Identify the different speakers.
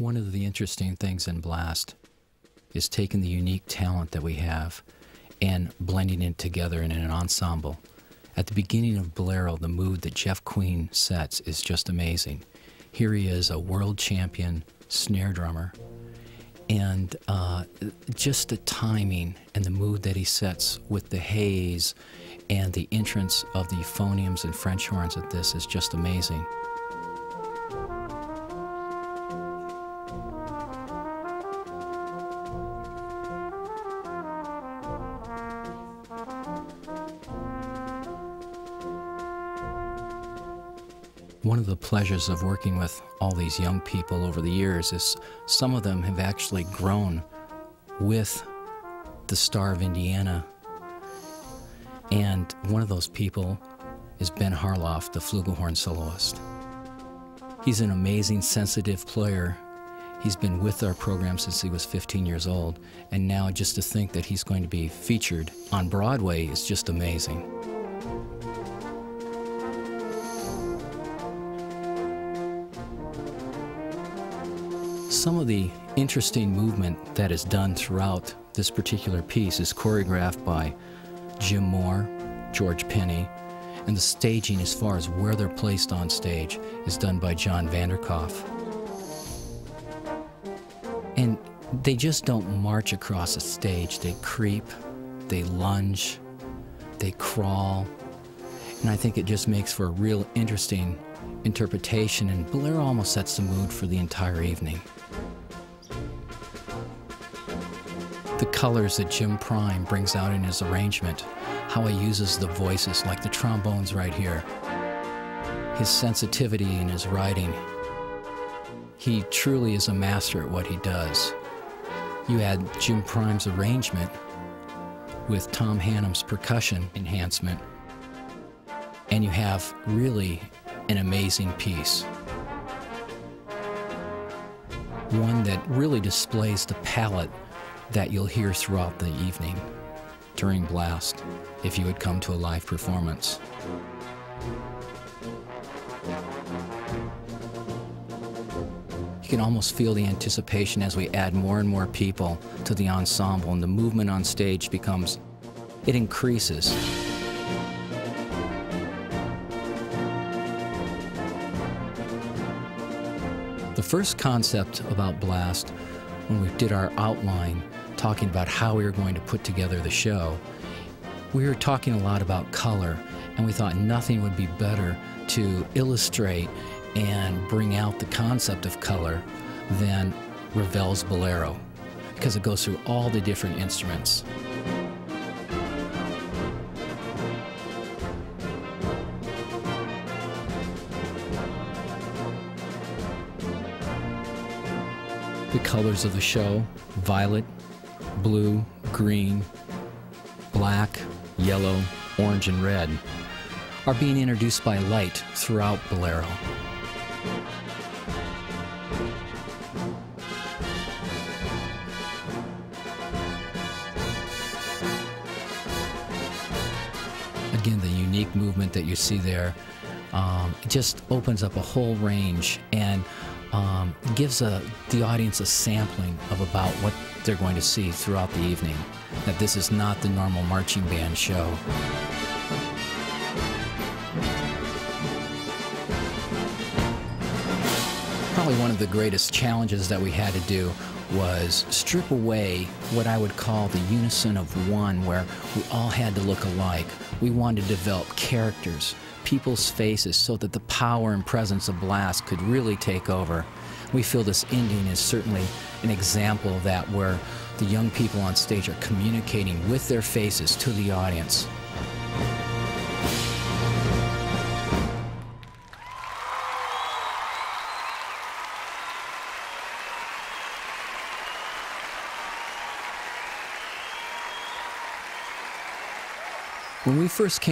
Speaker 1: One of the interesting things in Blast is taking the unique talent that we have and blending it together in an ensemble. At the beginning of Bolero, the mood that Jeff Queen sets is just amazing. Here he is, a world champion snare drummer, and just the timing and the mood that he sets with the haze and the entrance of the euphoniums and French horns at this is just amazing. One of the pleasures of working with all these young people over the years is some of them have actually grown with the Star of Indiana. And one of those people is Ben Harloff, the flugelhorn soloist. He's an amazing, sensitive player. He's been with our program since he was 15 years old. And now just to think that he's going to be featured on Broadway is just amazing. Some of the interesting movement that is done throughout this particular piece is choreographed by Jim Moore, George Penny, and the staging as far as where they're placed on stage is done by John Vanderkoff. And they just don't march across a stage. They creep, they lunge, they crawl, and I think it just makes for a real interesting interpretation, and Bolero almost sets the mood for the entire evening. The colors that Jim Prime brings out in his arrangement, how he uses the voices like the trombones right here, his sensitivity in his writing. He truly is a master at what he does. You add Jim Prime's arrangement with Tom Hannum's percussion enhancement, and you have really an amazing piece. One that really displays the palette that you'll hear throughout the evening during Blast if you would come to a live performance. You can almost feel the anticipation as we add more and more people to the ensemble, and the movement on stage it increases. The first concept about Blast, when we did our outline, talking about how we were going to put together the show, we were talking a lot about color, and we thought nothing would be better to illustrate and bring out the concept of color than Ravel's Bolero, because it goes through all the different instruments. The colors of the show, violet, blue, green, black, yellow, orange, and red, are being introduced by light throughout Bolero. Again, the unique movement that you see there, it just opens up a whole range and gives the audience a sampling of about what they're going to see throughout the evening, that this is not the normal marching band show. Probably one of the greatest challenges that we had to do was strip away what I would call the unison of one, where we all had to look alike. We wanted to develop characters, people's faces, so that the power and presence of Blast could really take over. We feel this ending is certainly an example of that, where the young people on stage are communicating with their faces to the audience. When we first came